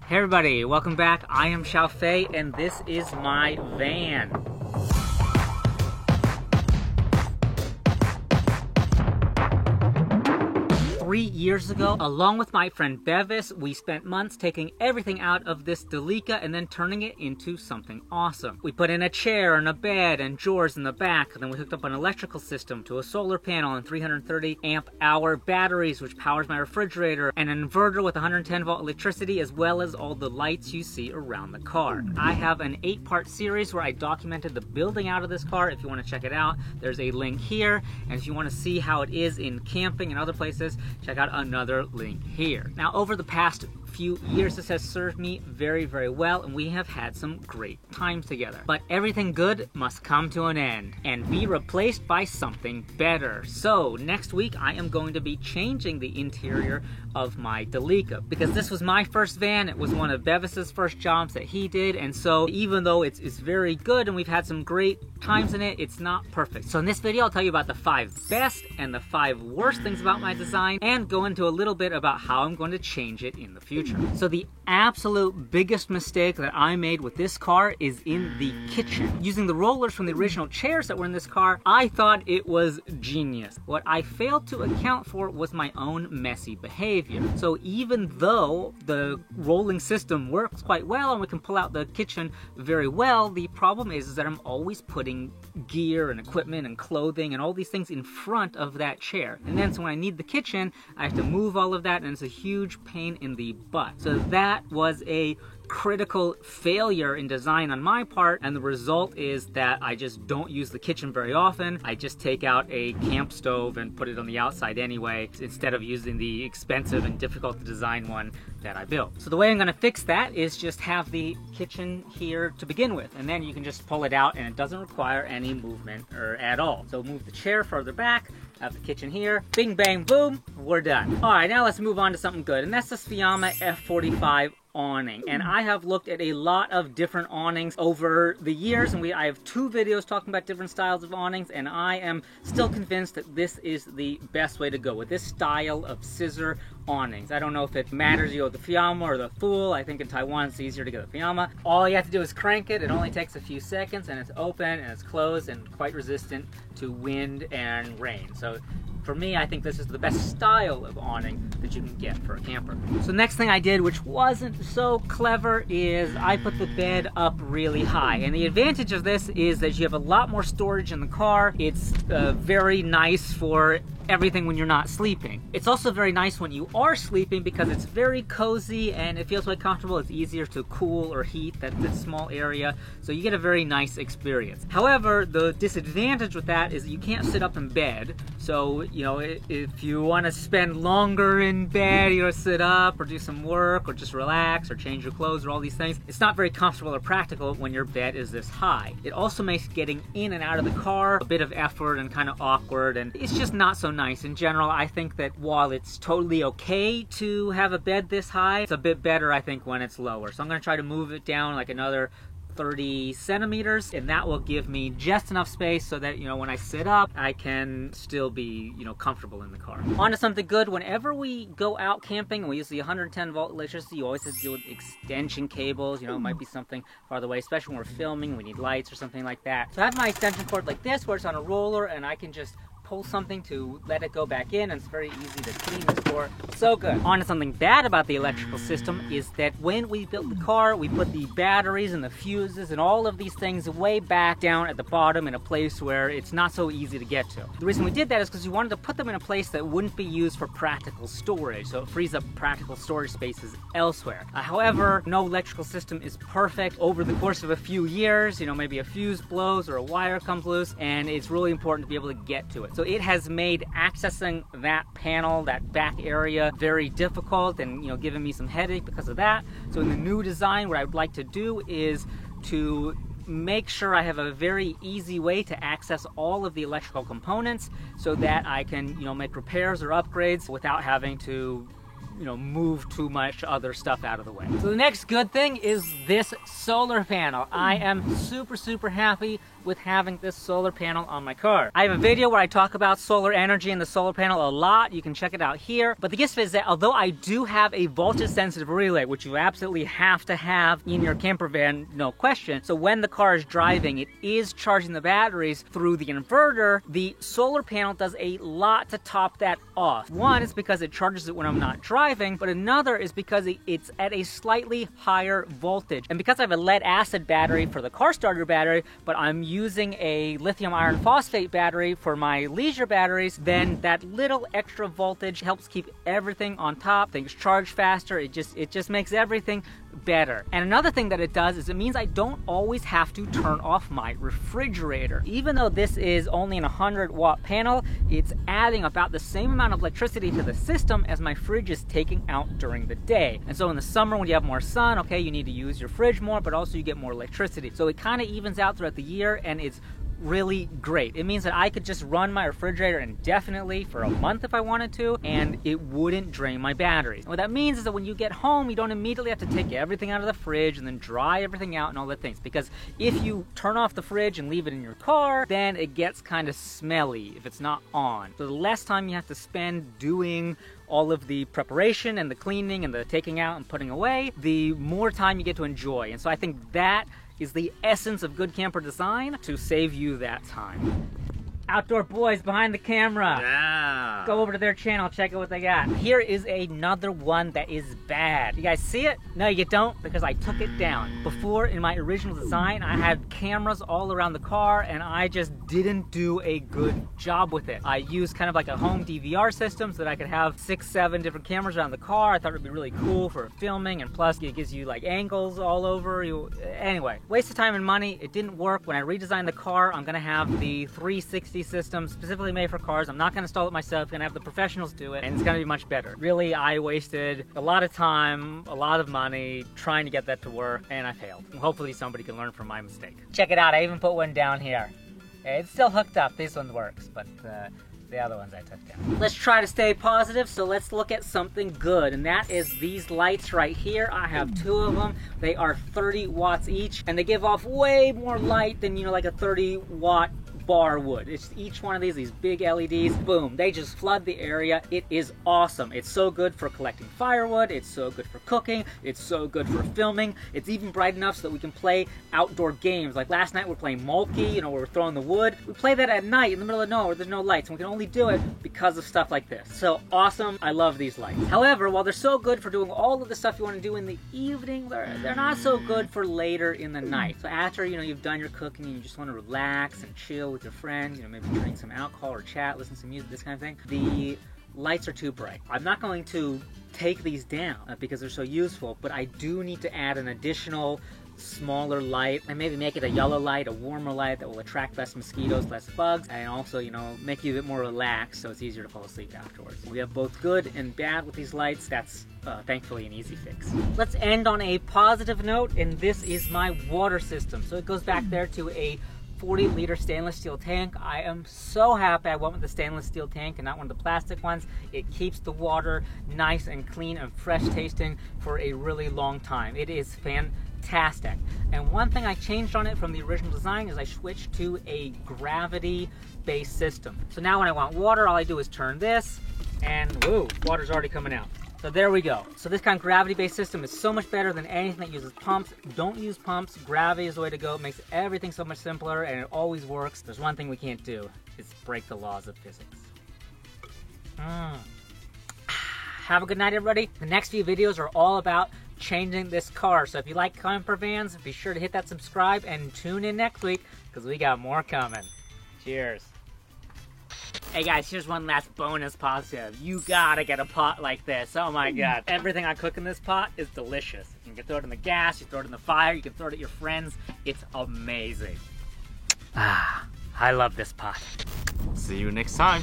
Hey everybody, welcome back. I am Xiao Fei and this is my van. 3 years ago, along with my friend Bevis, we spent months taking everything out of this Delica and then turning it into something awesome. We put in a chair and a bed and drawers in the back, and then we hooked up an electrical system to a solar panel and 330 amp hour batteries, which powers my refrigerator, and an inverter with 110 volt electricity, as well as all the lights you see around the car. I have an 8-part series where I documented the building out of this car. If you want to check it out, there's a link here, and if you want to see how it is in camping and other places, check out another link here. Now, over the past few years, this has served me very, very well, and we have had some great times together. But everything good must come to an end and be replaced by something better. So next week, I am going to be changing the interior of my Delica, because this was my first van. It was one of Bevis's first jobs that he did, and so even though it's very good and we've had some great times in it, it's not perfect. So in this video, I'll tell you about the 5 best and the 5 worst things about my design, and go into a little bit about how I'm going to change it in the future. So the absolute biggest mistake that I made with this car is in the kitchen. Using the rollers from the original chairs that were in this car, I thought it was genius. What I failed to account for was my own messy behavior. So even though the rolling system works quite well and we can pull out the kitchen very well, the problem is that I'm always putting gear and equipment and clothing and all these things in front of that chair. And then so when I need the kitchen, I have to move all of that, and it's a huge pain in the butt. So that was a critical failure in design on my part, and the result is that I just don't use the kitchen very often. I just take out a camp stove and put it on the outside anyway, instead of using the expensive and difficult to design one that I built. So the way I'm going to fix that is just have the kitchen here to begin with, and then you can just pull it out and it doesn't require any movement or at all. So move the chair further back, have the kitchen here, bing bang boom, we're done. Alright, now let's move on to something good, and that's this Fiamma F45 awning. And I have looked at a lot of different awnings over the years, and I have 2 videos talking about different styles of awnings, and I am still convinced that this is the best way to go with this style of scissor awnings. I don't know if it matters you go with the Fiamma or the Fool. I think in Taiwan it's easier to get the Fiamma. All you have to do is crank it. It only takes a few seconds, and it's open and it's closed and quite resistant to wind and rain. So for me, I think this is the best style of awning that you can get for a camper. So next thing I did, which wasn't so clever, is I put the bed up really high. And the advantage of this is that you have a lot more storage in the car. It's very nice for everything when you're not sleeping. It's also very nice when you are sleeping because it's very cozy and it feels quite comfortable. It's easier to cool or heat that small area, so you get a very nice experience. However, the disadvantage with that is you can't sit up in bed. So, you know, if you want to spend longer in bed, you know, sit up or do some work or just relax or change your clothes or all these things, it's not very comfortable or practical when your bed is this high. It also makes getting in and out of the car a bit of effort and kind of awkward, and it's just not so nice. In general, I think that while it's totally okay to have a bed this high, it's a bit better, I think, when it's lower. So I'm going to try to move it down like another 30 centimeters, and that will give me just enough space so that, you know, when I sit up, I can still be, you know, comfortable in the car. On to something good. Whenever we go out camping and we use the 110 volt electricity, you always have to deal with extension cables. You know, it might be something farther away, especially when we're filming, we need lights or something like that. So I have my extension cord like this, where it's on a roller, and I can just pull something to let it go back in, and it's very easy to clean this for. So good. On to something bad about the electrical system is that when we built the car, we put the batteries and the fuses and all of these things way back down at the bottom in a place where it's not so easy to get to. The reason we did that is because we wanted to put them in a place that wouldn't be used for practical storage, so it frees up practical storage spaces elsewhere. However, no electrical system is perfect. Over the course of a few years, you know, maybe a fuse blows or a wire comes loose, and it's really important to be able to get to it. So it has made accessing that panel, that back area, very difficult, and, you know, giving me some headache because of that. So in the new design, what I would like to do is to make sure I have a very easy way to access all of the electrical components so that I can, you know, make repairs or upgrades without having to move too much other stuff out of the way. So the next good thing is this solar panel. I am super happy with having this solar panel on my car. I have a video where I talk about solar energy and the solar panel a lot. You can check it out here. But the gist is that although I do have a voltage sensitive relay, which you absolutely have to have in your camper van, no question. So when the car is driving, it is charging the batteries through the inverter. The solar panel does a lot to top that off. One is because it charges it when I'm not driving, but another is because it's at a slightly higher voltage. And because I have a lead acid battery for the car starter battery, but I'm using a lithium iron phosphate battery for my leisure batteries, then that little extra voltage helps keep everything on top. Things charge faster. It just makes everything better. And another thing that it does is it means I don't always have to turn off my refrigerator. Even though this is only an 100-watt panel, it's adding about the same amount of electricity to the system as my fridge is taking out during the day. And so in the summer when you have more sun, okay, you need to use your fridge more, but also you get more electricity. So it kind of evens out throughout the year, and it's really great. It means that I could just run my refrigerator indefinitely for a month if I wanted to, and it wouldn't drain my batteries. And what that means is that when you get home, you don't immediately have to take everything out of the fridge and then dry everything out and all that things. Because if you turn off the fridge and leave it in your car, then it gets kind of smelly if it's not on. So the less time you have to spend doing all of the preparation and the cleaning and the taking out and putting away, the more time you get to enjoy. And so I think that is the essence of good camper design, to save you that time. Outdoor Boys behind the camera. Yeah. Go over to their channel, check out what they got. Here is another one that is bad. You guys see it? No, you don't, because I took it down. Before, in my original design, I had cameras all around the car, and I just didn't do a good job with it. I used kind of like a home DVR system so that I could have 6, 7 different cameras around the car. I thought it would be really cool for filming, and plus it gives you like angles all over. Anyway, waste of time and money. It didn't work. When I redesigned the car, I'm gonna have the 360 system specifically made for cars. I'm not going to install it myself. I'm going to have the professionals do it, and it's going to be much better. Really, I wasted a lot of time, a lot of money trying to get that to work, and I failed. Hopefully somebody can learn from my mistake. Check it out. I even put one down here. It's still hooked up. This one works, but the other ones I took down. Let's try to stay positive, so let's look at something good, and that is these lights right here. I have 2 of them. They are 30 watts each, and they give off way more light than, like a 30-watt bar would. It's each one of these big LEDs, boom, they just flood the area. It is awesome. It's so good for collecting firewood, it's so good for cooking, it's so good for filming. It's even bright enough so that we can play outdoor games. Like last night we're playing Molky, we're throwing the wood. We play that at night in the middle of nowhere where there's no lights, and we can only do it because of stuff like this. So awesome, I love these lights. However, while they're so good for doing all of the stuff you want to do in the evening, they're not so good for later in the night. So after, you've done your cooking and you just want to relax and chill with your friends, maybe drink some alcohol or chat, listen to some music, this kind of thing, the lights are too bright. I'm not going to take these down because they're so useful, but I do need to add an additional smaller light and maybe make it a yellow light, a warmer light that will attract less mosquitoes, less bugs, and also, make you a bit more relaxed so it's easier to fall asleep afterwards. We have both good and bad with these lights. That's thankfully an easy fix. Let's end on a positive note, and this is my water system. So it goes back there to a 40-liter stainless steel tank. I am so happy I went with the stainless steel tank and not one of the plastic ones. It keeps the water nice and clean and fresh tasting for a really long time. It is fantastic. And one thing I changed on it from the original design is I switched to a gravity-based system. So now when I want water, all I do is turn this, and woo, water's already coming out. So there we go. So this kind of gravity-based system is so much better than anything that uses pumps. Don't use pumps. Gravity is the way to go. It makes everything so much simpler, and it always works. There's one thing we can't do. It's break the laws of physics. Have a good night, everybody. The next few videos are all about changing this car. So if you like camper vans, be sure to hit that subscribe and tune in next week because we got more coming. Cheers. Hey guys, here's one last bonus positive. You gotta get a pot like this. Oh my god. Everything I cook in this pot is delicious. You can throw it in the gas, you throw it in the fire, you can throw it at your friends. It's amazing. I love this pot. See you next time.